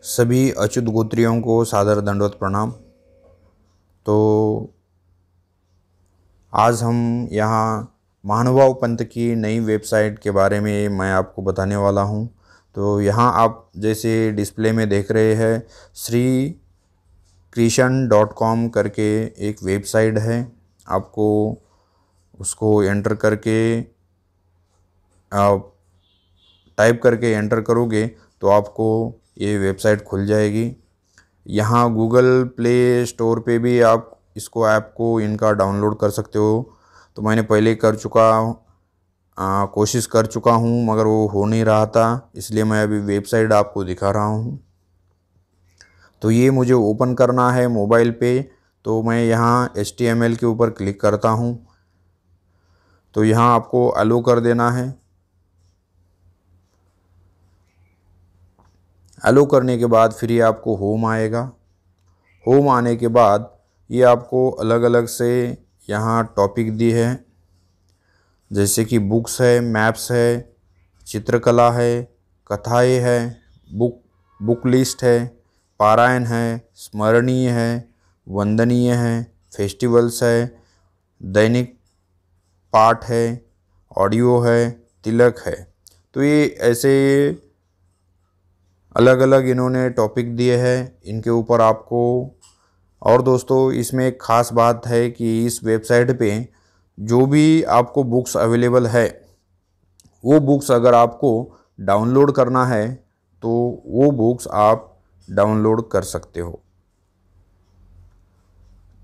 सभी अच्युत गोत्रियों को सादर दंडवत प्रणाम। तो आज हम यहाँ महानुभाव पंथ की नई वेबसाइट के बारे में मैं आपको बताने वाला हूँ। तो यहाँ आप जैसे डिस्प्ले में देख रहे हैं श्रीकृष्ण.com करके एक वेबसाइट है। आपको उसको एंटर करके टाइप करके एंटर करोगे तो आपको ये वेबसाइट खुल जाएगी। यहाँ गूगल प्ले स्टोर पे भी आप इसको ऐप को इनका डाउनलोड कर सकते हो। तो मैंने पहले कोशिश कर चुका हूँ मगर वो हो नहीं रहा था, इसलिए मैं अभी वेबसाइट आपको दिखा रहा हूँ। तो ये मुझे ओपन करना है मोबाइल पे, तो मैं यहाँ HTML के ऊपर क्लिक करता हूँ। तो यहाँ आपको अलो कर देना है। अलो करने के बाद फिर ये आपको होम आएगा। होम आने के बाद ये आपको अलग अलग से यहाँ टॉपिक दी है, जैसे कि बुक्स है, मैप्स है, चित्रकला है, कथाएँ है, बुक लिस्ट है, पारायण है, स्मरणीय है, वंदनीय है, फेस्टिवल्स है, दैनिक पाठ है, ऑडियो है, तिलक है। तो ये ऐसे अलग अलग इन्होंने टॉपिक दिए हैं इनके ऊपर आपको। और दोस्तों इसमें एक ख़ास बात है कि इस वेबसाइट पे जो भी आपको बुक्स अवेलेबल है वो बुक्स अगर आपको डाउनलोड करना है तो वो बुक्स आप डाउनलोड कर सकते हो।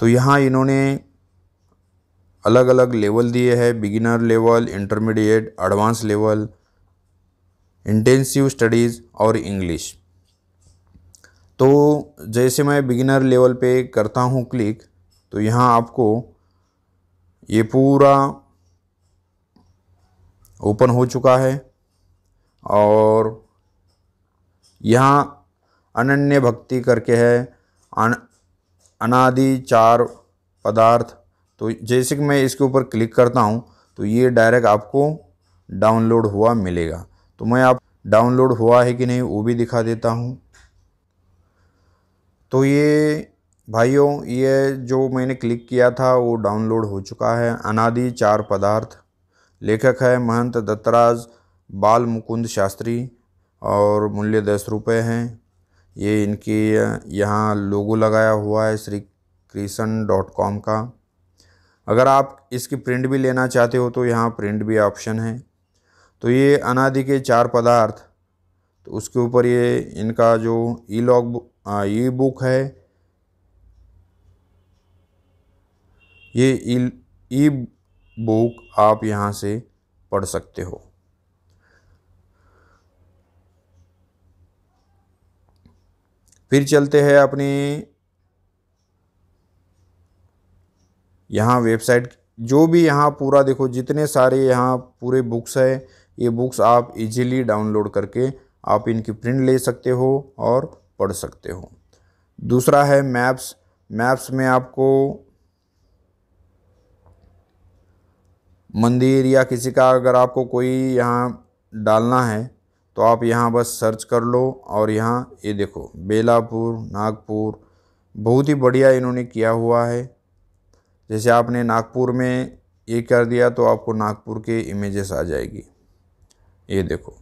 तो यहाँ इन्होंने अलग अलग लेवल दिए हैं, beginner level, intermediate, advance level, intensive studies और इंग्लिश। तो जैसे मैं बिगिनर लेवल पे करता हूँ क्लिक, तो यहाँ आपको ये पूरा ओपन हो चुका है। और यहाँ अनन्य भक्ति करके है, अनादि चार पदार्थ। तो जैसे कि मैं इसके ऊपर क्लिक करता हूँ तो ये डायरेक्ट आपको डाउनलोड हुआ मिलेगा। तो मैं आप डाउनलोड हुआ है कि नहीं वो भी दिखा देता हूँ। तो ये भाइयों, ये जो मैंने क्लिक किया था वो डाउनलोड हो चुका है। अनादि चार पदार्थ, लेखक है महंत दत्तराज बाल मुकुंद शास्त्री और मूल्य 10 रुपये हैं। ये इनकी यहाँ लोगो लगाया हुआ है श्रीकृष्ण.com का। अगर आप इसकी प्रिंट भी लेना चाहते हो तो यहाँ प्रिंट भी ऑप्शन है। तो ये अनादि के चार पदार्थ, तो उसके ऊपर ये इनका जो ई बुक है, ये ई बुक आप यहाँ से पढ़ सकते हो। फिर चलते हैं अपनी यहाँ वेबसाइट। जो भी यहाँ पूरा देखो, जितने सारे यहाँ पूरे बुक्स है, ये बुक्स आप इजीली डाउनलोड करके आप इनकी प्रिंट ले सकते हो और पढ़ सकते हो। दूसरा है मैप्स। मैप्स में आपको मंदिर या किसी का अगर आपको कोई यहाँ डालना है तो आप यहाँ बस सर्च कर लो। और यहाँ ये देखो बेलापुर, नागपुर, बहुत ही बढ़िया इन्होंने किया हुआ है। जैसे आपने नागपुर में ये कर दिया तो आपको नागपुर के इमेजेस आ जाएगी, ये देखो।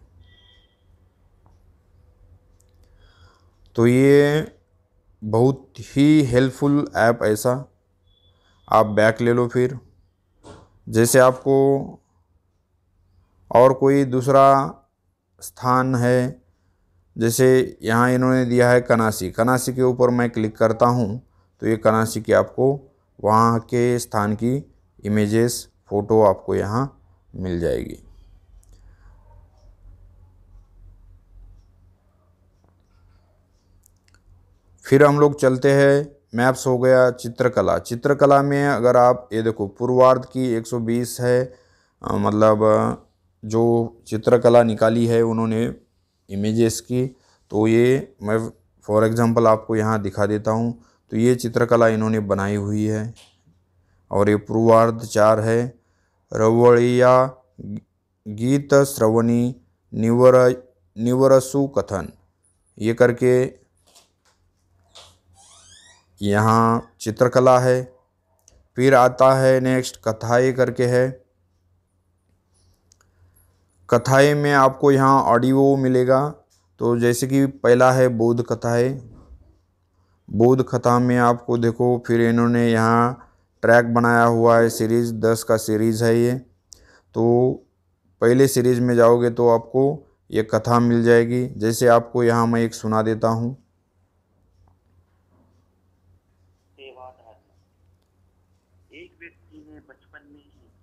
तो ये बहुत ही हेल्पफुल ऐप, ऐसा आप बैक ले लो। फिर जैसे आपको और कोई दूसरा स्थान है, जैसे यहाँ इन्होंने दिया है कनासी। कनासी के ऊपर मैं क्लिक करता हूँ तो ये कनासी की आपको वहाँ के स्थान की इमेजेस, फ़ोटो आपको यहाँ मिल जाएगी। फिर हम लोग चलते हैं, मैप्स हो गया। चित्रकला। चित्रकला में अगर आप ये देखो पूर्वार्ध की 120 है, मतलब जो चित्रकला निकाली है उन्होंने इमेजेस की। तो ये मैं फॉर एग्ज़ाम्पल आपको यहाँ दिखा देता हूँ। तो ये चित्रकला इन्होंने बनाई हुई है और ये पूर्वार्ध 4 है। रवड़िया गीत श्रवणी निवरसु कथन, ये करके यहाँ चित्रकला है। फिर आता है नेक्स्ट कथाएँ करके है। कथाएँ में आपको यहाँ ऑडियो मिलेगा। तो जैसे कि पहला है बोध कथाएँ। बोध कथा में आपको देखो फिर इन्होंने यहाँ ट्रैक बनाया हुआ है, सीरीज़ 10 का सीरीज़ है ये। तो पहले सीरीज़ में जाओगे तो आपको ये कथा मिल जाएगी। जैसे आपको यहाँ मैं एक सुना देता हूँ।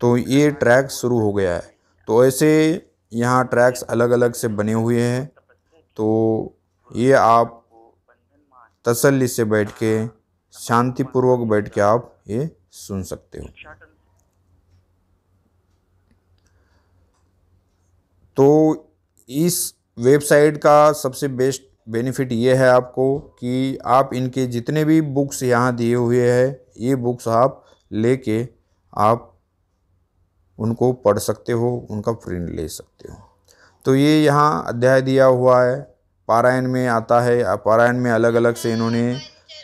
तो ये ट्रैक शुरू हो गया है। तो ऐसे यहाँ ट्रैक्स अलग अलग से बने हुए हैं। तो ये आप तसल्ली से बैठ के, शांतिपूर्वक बैठ के आप ये सुन सकते हो। तो इस वेबसाइट का सबसे बेस्ट बेनिफिट ये है आपको कि आप इनके जितने भी बुक्स यहाँ दिए हुए हैं, ये बुक्स आप लेके आप उनको पढ़ सकते हो, उनका प्रिंट ले सकते हो। तो ये यहाँ अध्याय दिया हुआ है। पारायण में आता है। पारायण में अलग अलग से इन्होंने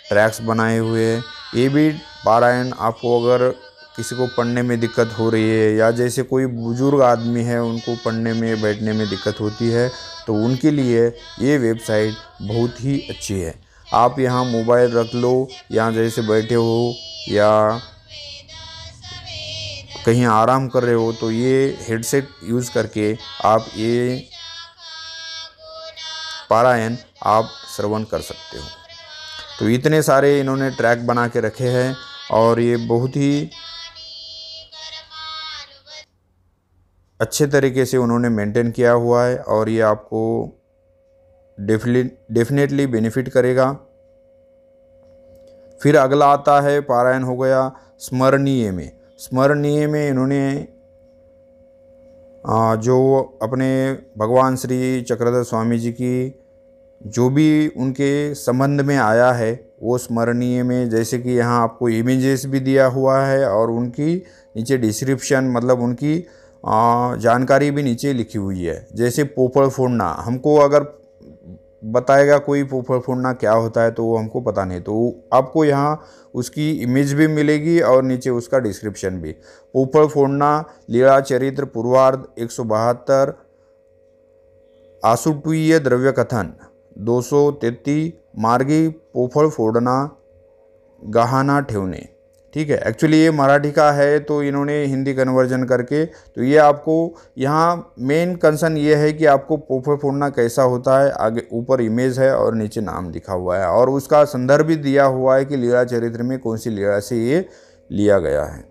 ट्रैक्स बनाए हुए हैं। ये भी पारायण आपको अगर किसी को पढ़ने में दिक्कत हो रही है या जैसे कोई बुजुर्ग आदमी है उनको पढ़ने में बैठने में दिक्कत होती है तो उनके लिए ये वेबसाइट बहुत ही अच्छी है। आप यहाँ मोबाइल रख लो या जैसे बैठे हो या कहीं आराम कर रहे हो तो ये हेडसेट यूज़ करके आप ये पारायण आप श्रवण कर सकते हो। तो इतने सारे इन्होंने ट्रैक बना के रखे हैं और ये बहुत ही अच्छे तरीके से उन्होंने मेंटेन किया हुआ है और ये आपको डेफिनेटली बेनिफिट करेगा। फिर अगला आता है पारायण हो गया स्मरणीय में। स्मरणीय में इन्होंने जो अपने भगवान श्री चक्रधर स्वामी जी की जो भी उनके संबंध में आया है वो स्मरणीय में, जैसे कि यहाँ आपको इमेजेस भी दिया हुआ है और उनकी नीचे डिस्क्रिप्शन मतलब उनकी जानकारी भी नीचे लिखी हुई है। जैसे पोपड़ फोड़ना, हमको अगर बताएगा कोई पोपड़ फोड़ना क्या होता है तो वो हमको पता नहीं, तो आपको यहाँ उसकी इमेज भी मिलेगी और नीचे उसका डिस्क्रिप्शन भी। पोपड़ फोड़ना लीला चरित्र पूर्वार्ध 172 आसुटुयीय द्रव्य कथन 233 मार्गी पोपड़ फोड़ना गहाना ठेवणे। ठीक है, एक्चुअली ये मराठी का है तो इन्होंने हिंदी कन्वर्जन करके, तो ये आपको यहाँ मेन कंसर्न ये है कि आपको पोपड़ फोड़ना कैसा होता है। आगे ऊपर इमेज है और नीचे नाम लिखा हुआ है और उसका संदर्भ भी दिया हुआ है कि लीला चरित्र में कौन सी लीला से ये लिया गया है।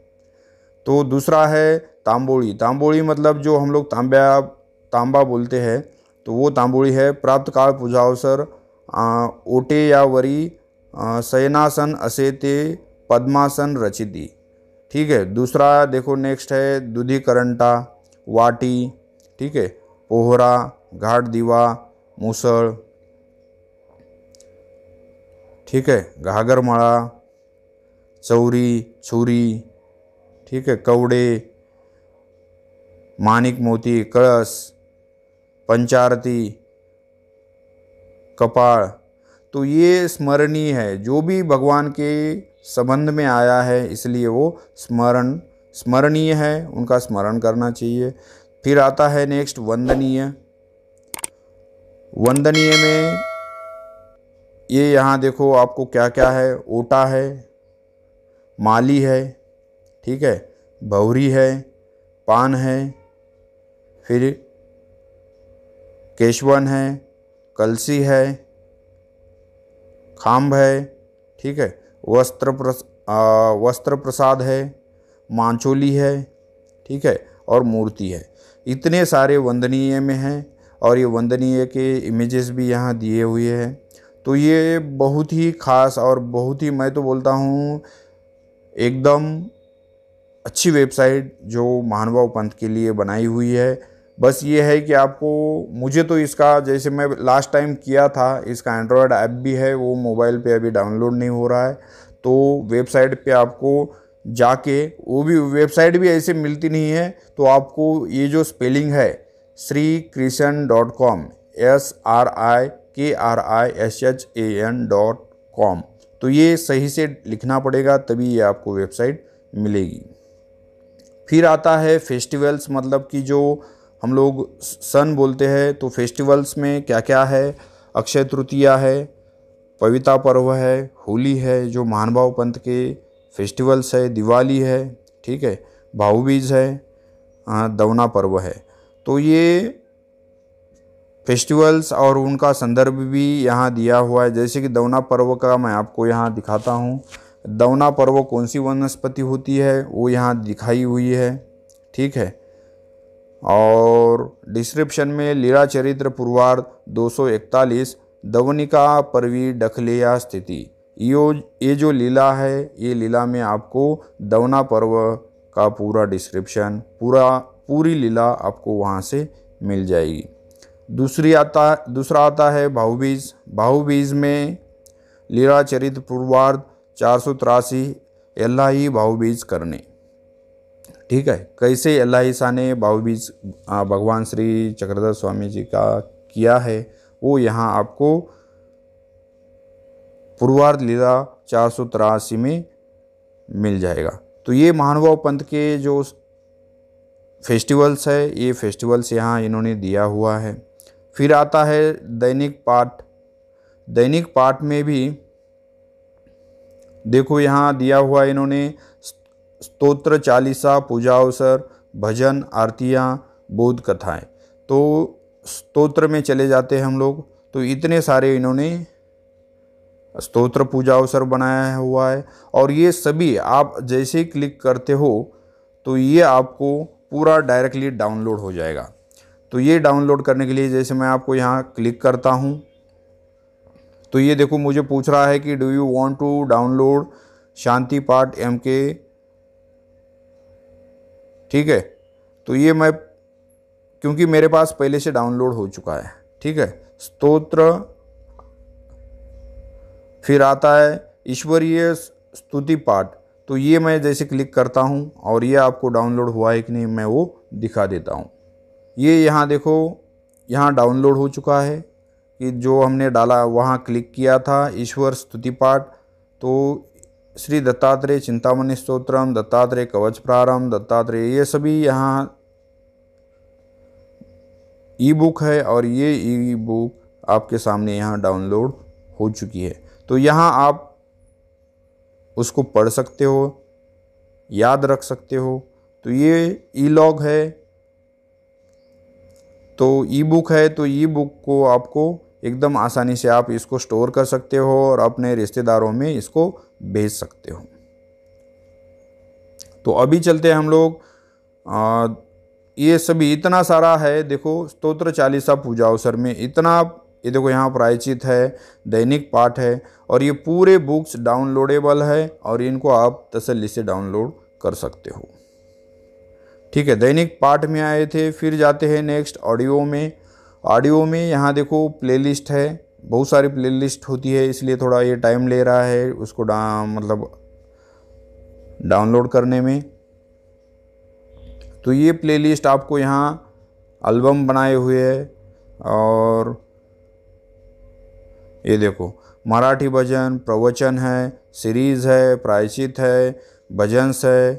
तो दूसरा है तांबोली। तांबोली मतलब जो हम लोग तांबा बोलते हैं तो वो तांबोली है। प्राप्त काल पूजावसर ओटे या वरी शयनासन असे ते पद्मासन रचिती। ठीक है, दूसरा देखो नेक्स्ट है दूधी करंटा वाटी। ठीक है, पोहरा घाट दीवा मुसळ। ठीक है, घागरमाळा चौरी छुरी। ठीक है, कवड़े मानिक मोती कलश पंचारती कपाल। तो ये स्मरणीय है, जो भी भगवान के संबंध में आया है इसलिए वो स्मरणीय है, उनका स्मरण करना चाहिए। फिर आता है नेक्स्ट वंदनीय। वंदनीय में ये यहाँ देखो आपको क्या क्या है। ओटा है, माली है, ठीक है, भौरी है, पान है, फिर केशवन है, कलसी है, खाम्ब है। ठीक है, वस्त्र प्रसाद है, मांचोली है। ठीक है, और मूर्ति है। इतने सारे वंदनीय में हैं और ये वंदनीय के इमेजेस भी यहाँ दिए हुए हैं। तो ये बहुत ही खास और बहुत ही, मैं तो बोलता हूँ एकदम अच्छी वेबसाइट जो महानुभाव पंथ के लिए बनाई हुई है। बस ये है कि आपको, मुझे तो इसका, जैसे मैं लास्ट टाइम किया था, इसका एंड्रॉयड ऐप भी है, वो मोबाइल पे अभी डाउनलोड नहीं हो रहा है। तो वेबसाइट पे आपको जाके, वो भी वेबसाइट भी ऐसे मिलती नहीं है, तो आपको ये जो स्पेलिंग है srikrishan.com SRIKRISHAN.com, तो तो ये सही से लिखना पड़ेगा, तभी ये आपको वेबसाइट मिलेगी। फिर आता है फेस्टिवल्स, मतलब कि जो हम लोग सन बोलते हैं, तो फेस्टिवल्स में क्या क्या है, अक्षय तृतीया है, पविता पर्व है, होली है जो महानुभाव पंथ के फेस्टिवल्स है, दिवाली है, ठीक है, भाऊ बीज है, दवना पर्व है। तो ये फेस्टिवल्स और उनका संदर्भ भी यहाँ दिया हुआ है। जैसे कि दवना पर्व का मैं आपको यहाँ दिखाता हूँ। दवना पर्व कौन सी वनस्पति होती है वो यहाँ दिखाई हुई है, ठीक है। और डिस्क्रिप्शन में लीला चरित्र पूर्वार्ध 241 दवनिका पर्वी डखलेया स्थिति, ये जो लीला है, ये लीला में आपको दवना पर्व का पूरा डिस्क्रिप्शन, पूरी लीला आपको वहाँ से मिल जाएगी। दूसरा आता है भाऊ बीज। भाऊ बीज में लीला चरित्र पूर्वार्ध 483 एल्लाही भाऊ बीज करने, ठीक है। कैसे एल्लाही शाह ने भाऊ बीज भगवान श्री चक्रधर स्वामी जी का किया है वो यहाँ आपको पूर्वार्ध लीला 483 में मिल जाएगा। तो ये महानुभाव पंथ के जो फेस्टिवल्स है, ये फेस्टिवल्स यहाँ इन्होंने दिया हुआ है। फिर आता है दैनिक पाठ। दैनिक पाठ में भी देखो यहाँ दिया हुआ इन्होंने स्तोत्र, चालीसा, पूजा अवसर, भजन, आरतियाँ, बोध कथाएं। तो स्तोत्र में चले जाते हैं हम लोग, तो इतने सारे इन्होंने स्तोत्र पूजा अवसर बनाया हुआ है। और ये सभी आप जैसे ही क्लिक करते हो तो ये आपको पूरा डायरेक्टली डाउनलोड हो जाएगा। तो ये डाउनलोड करने के लिए जैसे मैं आपको यहाँ क्लिक करता हूँ तो ये देखो मुझे पूछ रहा है कि do you want to download Shanti Path MK, ठीक है। तो ये मैं, क्योंकि मेरे पास पहले से डाउनलोड हो चुका है, ठीक है। स्तोत्र, फिर आता है ईश्वरीय स्तुति पाठ। तो ये मैं जैसे क्लिक करता हूँ और ये आपको डाउनलोड हुआ है कि नहीं मैं वो दिखा देता हूँ। ये यहाँ देखो, यहाँ डाउनलोड हो चुका है कि जो हमने डाला वहाँ क्लिक किया था, ईश्वर स्तुति पाठ। तो श्री दत्तात्रेय चिंतामणि स्तोत्रम, दत्तात्रेय कवच प्रारंभ, दत्तात्रेय, ये सभी यहाँ ई बुक है और ये ई बुक आपके सामने यहाँ डाउनलोड हो चुकी है। तो यहाँ आप उसको पढ़ सकते हो, याद रख सकते हो। तो ये ई लॉग है, तो ई बुक है, तो ई बुक को आपको एकदम आसानी से आप इसको स्टोर कर सकते हो और अपने रिश्तेदारों में इसको भेज सकते हो। तो अभी चलते हैं हम लोग, ये सभी इतना सारा है देखो, स्तोत्र, चालीसा, पूजा अवसर में इतना, ये देखो यहाँ प्रायश्चित है, दैनिक पाठ है, और ये पूरे बुक्स डाउनलोडेबल है और इनको आप तसल्ली से डाउनलोड कर सकते हो, ठीक है। दैनिक पाठ में आए थे, फिर जाते हैं नेक्स्ट ऑडियो में। ऑडियो में यहाँ देखो प्लेलिस्ट है, बहुत सारी प्लेलिस्ट होती है, इसलिए थोड़ा ये टाइम ले रहा है उसको मतलब डाउनलोड करने में। तो ये प्लेलिस्ट आपको यहाँ एल्बम बनाए हुए है, और ये देखो मराठी भजन, प्रवचन है, सीरीज़ है, प्रायश्चित है, भजन्स है,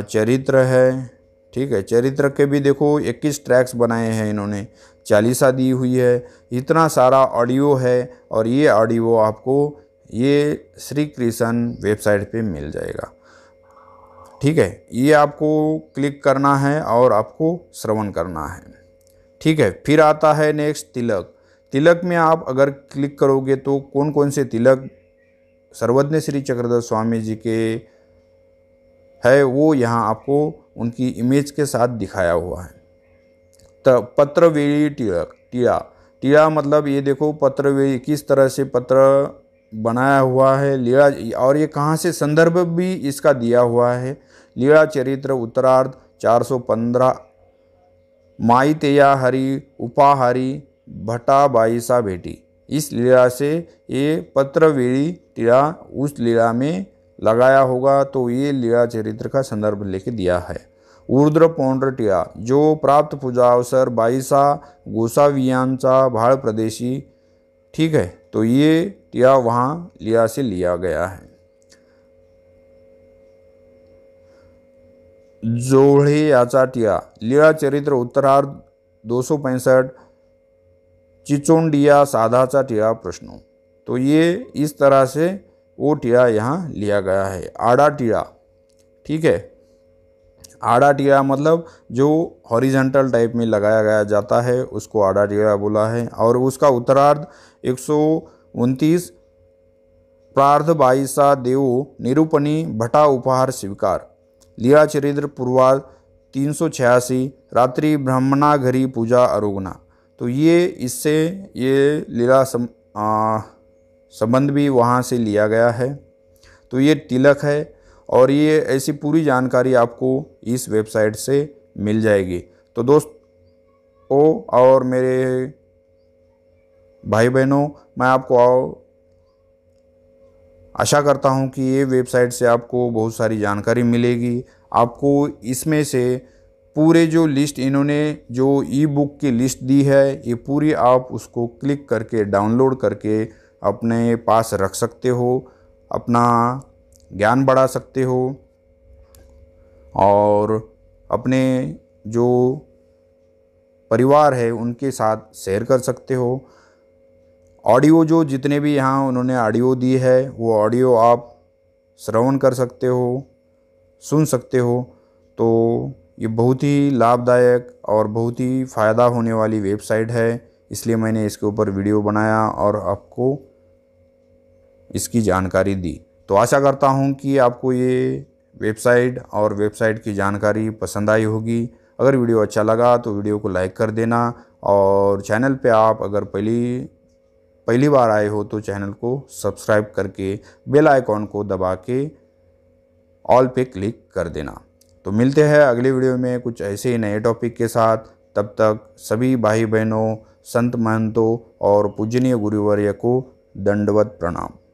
चरित्र है, ठीक है। चरित्र के भी देखो 21 ट्रैक्स बनाए हैं इन्होंने, चालीसा दी हुई है, इतना सारा ऑडियो है। और ये ऑडियो आपको ये श्री कृष्ण वेबसाइट पे मिल जाएगा, ठीक है। ये आपको क्लिक करना है और आपको श्रवण करना है, ठीक है। फिर आता है नेक्स्ट तिलक। तिलक में आप अगर क्लिक करोगे तो कौन कौन से तिलक सर्वज्ञ श्री चक्रधर स्वामी जी के है वो यहाँ आपको उनकी इमेज के साथ दिखाया हुआ है। तो पत्रवेली तिलक, टीला मतलब ये देखो पत्रवेली किस तरह से पत्र बनाया हुआ है, लीला, और ये कहाँ से संदर्भ भी इसका दिया हुआ है। लीला चरित्र उत्तरार्ध 415 माई तेया हरि उपाहारी भटा बाईसा भेटी। इस लीला से ये पत्रवेली टीला उस लीला में लगाया होगा, तो ये लीला चरित्र का संदर्भ लेके दिया है। ऊर्ध्व पौंड्र टीला जो प्राप्त पूजा अवसर बाईसा गोसावियांचा भाड़ प्रदेशी, ठीक है। तो ये टिया वहाँ लिया से लिया गया है। जोळे याचा टिया, लीळा चरित्र उत्तरार्ध 265, चिचोंडिया साधाचा टिया प्रश्नों। तो ये इस तरह से वो टिया यहाँ लिया गया है। आड़ा टिया, ठीक है, आड़ा टिया मतलब जो हॉरिजेंटल टाइप में लगाया गया जाता है उसको आड़ा टिया बोला है। और उसका उत्तरार्ध 129, प्रार्थ बाईसा देवो निरूपणी भटा उपहार स्वीकार, लीला चरित्र पूर्वार्ध 386, रात्रि ब्राह्मणा घरी पूजा अरोगना। तो ये इससे ये लीला संबंध भी वहाँ से लिया गया है। तो ये तिलक है और ये ऐसी पूरी जानकारी आपको इस वेबसाइट से मिल जाएगी। तो दोस्तों और मेरे भाई बहनों, मैं आपको आशा करता हूँ कि ये वेबसाइट से आपको बहुत सारी जानकारी मिलेगी। आपको इसमें से पूरे जो लिस्ट इन्होंने जो ई बुक की लिस्ट दी है, ये पूरी आप उसको क्लिक करके डाउनलोड करके अपने पास रख सकते हो, अपना ज्ञान बढ़ा सकते हो और अपने जो परिवार है उनके साथ शेयर कर सकते हो। ऑडियो जो जितने भी यहाँ उन्होंने ऑडियो दी है वो ऑडियो आप श्रवण कर सकते हो, सुन सकते हो। तो ये बहुत ही लाभदायक और बहुत ही फ़ायदा होने वाली वेबसाइट है, इसलिए मैंने इसके ऊपर वीडियो बनाया और आपको इसकी जानकारी दी। तो आशा करता हूँ कि आपको ये वेबसाइट और वेबसाइट की जानकारी पसंद आई होगी। अगर वीडियो अच्छा लगा तो वीडियो को लाइक कर देना और चैनल पे आप अगर पहली बार आए हो तो चैनल को सब्सक्राइब करके बेल आइकॉन को दबा के ऑल पे क्लिक कर देना। तो मिलते हैं अगले वीडियो में कुछ ऐसे ही नए टॉपिक के साथ। तब तक सभी भाई बहनों, संत महंतों और पूजनीय गुरुवर्य को दंडवत प्रणाम।